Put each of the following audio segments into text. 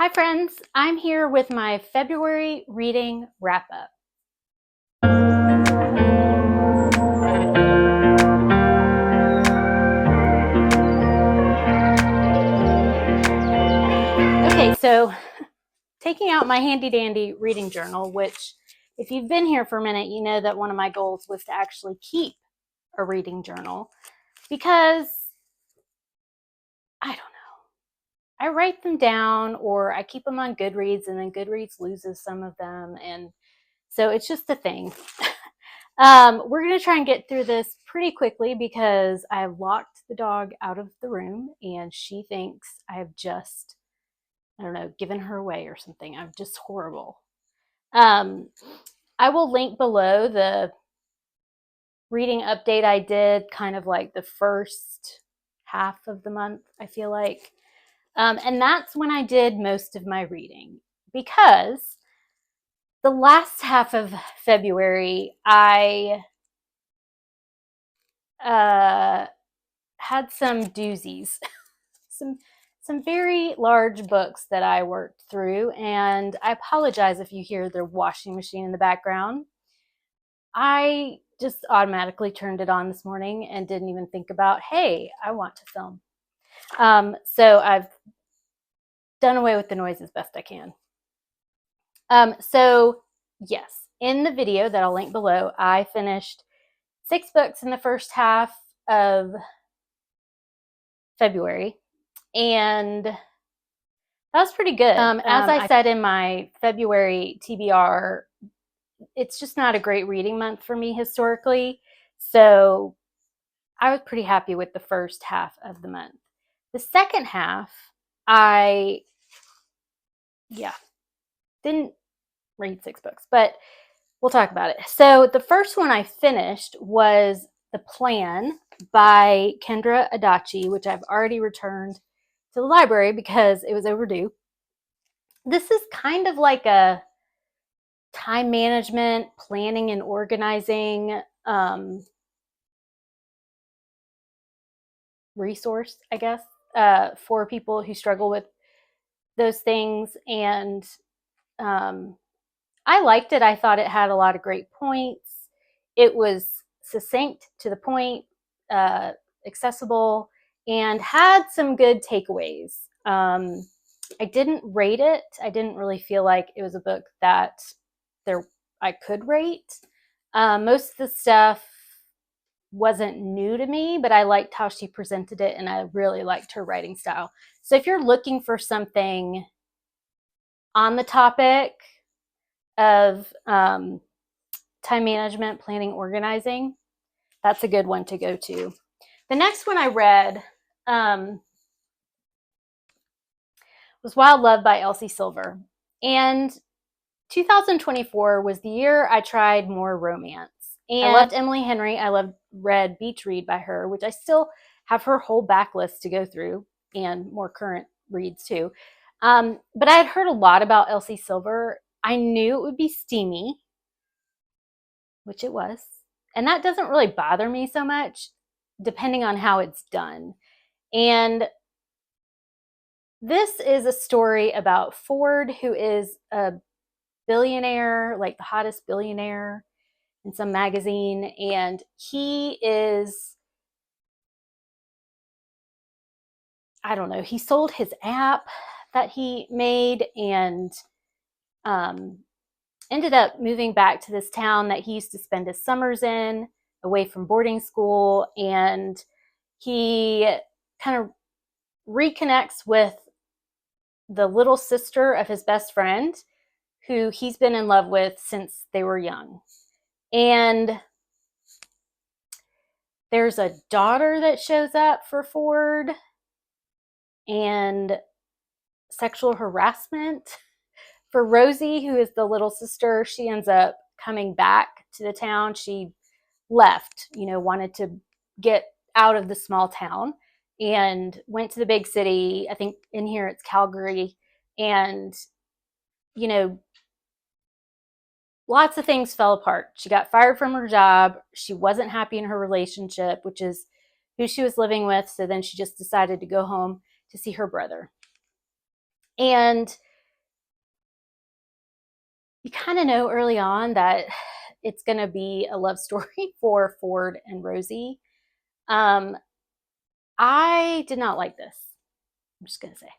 Hi friends, I'm here with my February reading wrap-up. Okay, so taking out my handy dandy reading journal, which if you've been here for a minute, you know that one of my goals was to actually keep a reading journal because I don't know. I write them down or I keep them on GoodReads and then GoodReads loses some of them. And so it's just a thing. We're going to try and get through this pretty quickly because I have locked the dog out of the room and she thinks I have just, I don't know, given her away or something. I'm just horrible. I will link below the reading update I did, kind of like the first half of the month, I feel like. And that's when I did most of my reading because the last half of February, I had some doozies, some very large books that I worked through, and I apologize if you hear the washing machine in the background. I just automatically turned it on this morning and didn't even think about, hey, I want to film. So I've done away with the noise as best I can. So yes, in the video that I'll link below, I finished 6 books in the first half of February, and that was pretty good. As I said in my February TBR, it's just not a great reading month for me historically, so I was pretty happy with the first half of the month. The second half, I didn't read 6 books, but we'll talk about it. So the first one I finished was The Plan by Kendra Adachi, which I've already returned to the library because it was overdue. This is kind of like a time management, planning and organizing resource, I guess, for people who struggle with those things. And I liked it. I thought it had a lot of great points. It was succinct, to the point, accessible, and had some good takeaways. I didn't rate it. I didn't really feel like it was a book that I could rate. Most of the stuff wasn't new to me, but I liked how she presented it, and I really liked her writing style. So if you're looking for something on the topic of time management, planning, organizing, that's a good one to go to. The next one I read was Wild Love by Elsie Silver. And 2024 was the year I tried more romance. And I loved Emily Henry. I read Beach Read by her, which I still have her whole backlist to go through, and more current reads too. But I had heard a lot about Elsie Silver. I knew it would be steamy, which it was. And that doesn't really bother me so much, depending on how it's done. And this is a story about Ford, who is a billionaire, like the hottest billionaire in some magazine. And he is, I don't know, he sold his app that he made and ended up moving back to this town that he used to spend his summers in, away from boarding school. And he kind of reconnects with the little sister of his best friend, who he's been in love with since they were young. And there's a daughter that shows up for Ford, and sexual harassment for Rosie, who is the little sister. She ends up coming back to the town. She left, wanted to get out of the small town and went to the big city. I think in here it's Calgary. And, lots of things fell apart. She got fired from her job. She wasn't happy in her relationship, which is who she was living with. So then she just decided to go home to see her brother. And kind of know early on that it's going to be a love story for Ford and Rosie. I did not like this. I'm just going to say.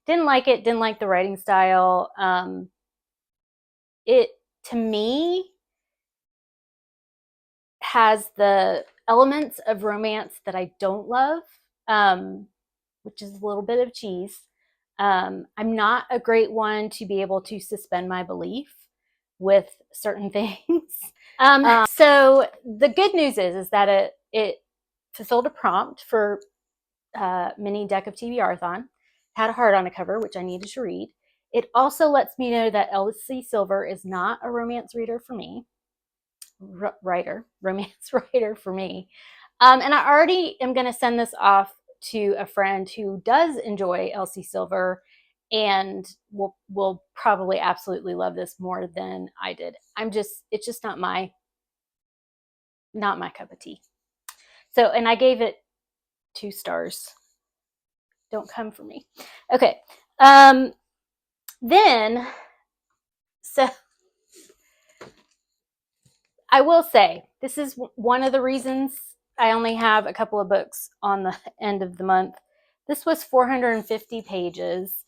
Didn't like it, didn't like the writing style. It, to me, has the elements of romance that I don't love, which is a little bit of cheese. I'm not a great one to be able to suspend my belief with certain things. So the good news is that it fulfilled a prompt for mini deck of TBR-thon, had a heart on a cover, which I needed to read. It also lets me know that Elsie Silver is not a romance reader for me. Romance writer for me. And I already am going to send this off to a friend who does enjoy Elsie Silver and will probably absolutely love this more than I did. It's just not my cup of tea. So, and I gave it 2 stars. Don't come for me. Okay. Then, so I will say, this is one of the reasons I only have a couple of books on the end of the month. This was 450 pages.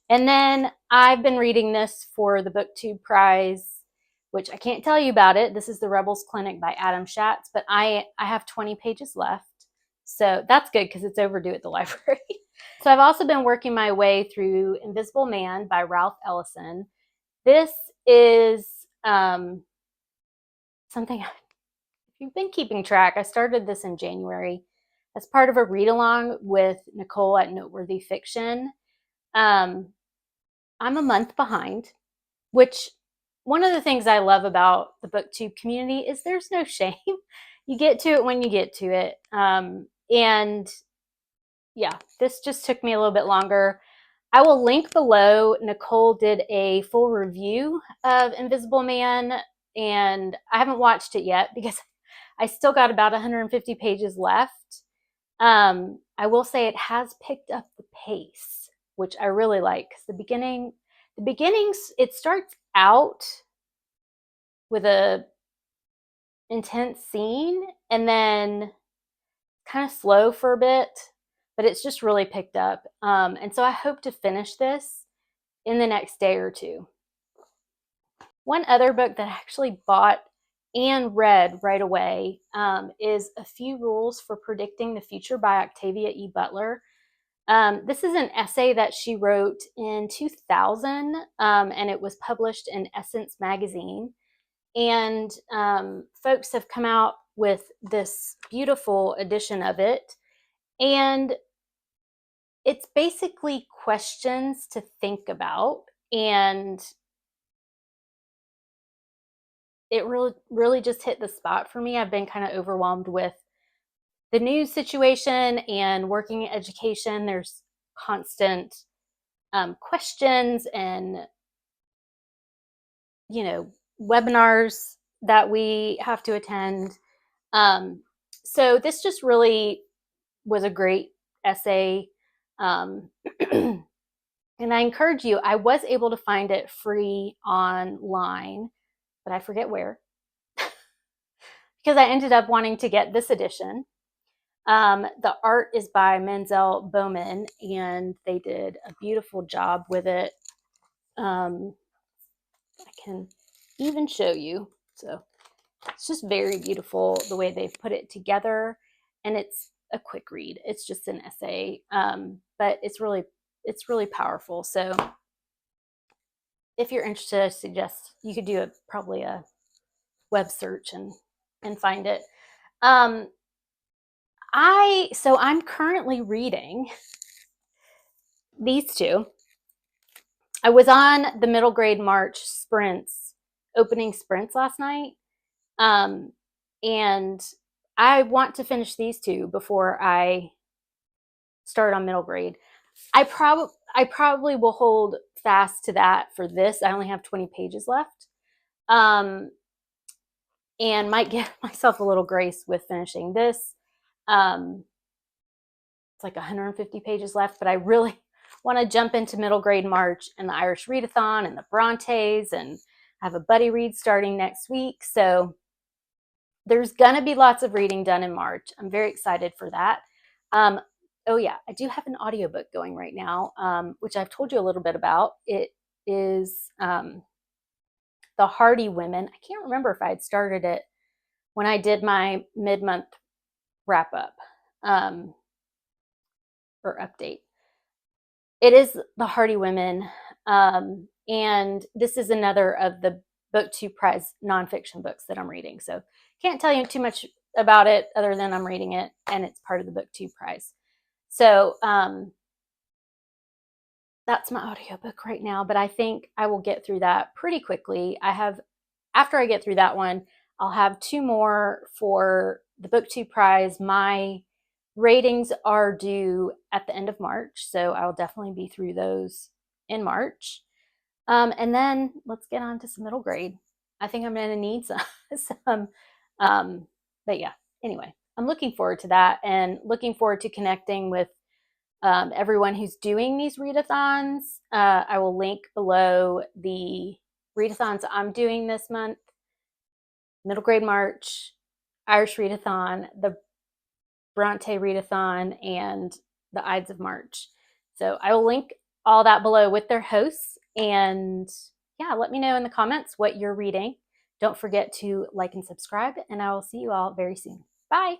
And then I've been reading this for the BookTube prize, which I can't tell you about it. This is The Rebels Clinic by Adam Schatz, but I have 20 pages left. So that's good because it's overdue at the library. So I've also been working my way through Invisible Man by Ralph Ellison. This is something, if you've been keeping track, I started this in January as part of a read-along with Nicole at Noteworthy Fiction. I'm a month behind, which one of the things I love about the BookTube community is there's no shame. You get to it when you get to it. And yeah, this just took me a little bit longer. I will link below. Nicole did a full review of Invisible Man, and I haven't watched it yet because I still got about 150 pages left. I will say it has picked up the pace, which I really like, because the beginnings, it starts out with a intense scene and then kind of slow for a bit, but it's just really picked up. And so I hope to finish this in the next day or two. One other book that I actually bought and read right away is A Few Rules for Predicting the Future by Octavia E. Butler. This is an essay that she wrote in 2000, and it was published in Essence magazine. And folks have come out with this beautiful edition of it. And it's basically questions to think about. And it really just hit the spot for me. I've been kind of overwhelmed with the news situation and working in education. There's constant questions and, webinars that we have to attend. So this just really was a great essay. And I encourage you, I was able to find it free online, but I forget where, because I ended up wanting to get this edition. The art is by Menzel Bowman, and they did a beautiful job with it. I can even show you. So it's just very beautiful the way they've put it together, and it's a quick read. It's just an essay, but it's really powerful. So if you're interested, I suggest you could do probably a web search and find it. I'm currently reading these two. I was on the middle grade March opening sprints last night. And I want to finish these two before I start on middle grade. I probably will hold fast to that for this. I only have 20 pages left. And might give myself a little grace with finishing this. It's like 150 pages left, but I really want to jump into middle grade March and the Irish Readathon and the Brontes and I have a buddy read starting next week. So there's going to be lots of reading done in March. I'm very excited for that. Oh yeah, I do have an audiobook going right now, which I've told you a little bit about. It is The Hardy Women. I can't remember if I had started it when I did my mid-month wrap up or update. It is The Hardy Women, and this is another of the BookTube Prize nonfiction books that I'm reading. So can't tell you too much about it other than I'm reading it, and it's part of the BookTube Prize. So that's my audiobook right now, but I think I will get through that pretty quickly. After I get through that one, I'll have 2 more for the BookTube Prize. My ratings are due at the end of March, so I'll definitely be through those in March. And then let's get on to some middle grade. I think I'm going to need some. But yeah, anyway, I'm looking forward to that and looking forward to connecting with everyone who's doing these readathons. I will link below the readathons I'm doing this month: Middle Grade March, Irish Readathon, the Bronte Readathon, and the Ides of March. So I will link all that below with their hosts. And yeah, let me know in the comments what you're reading. Don't forget to like and subscribe, and I will see you all very soon. Bye.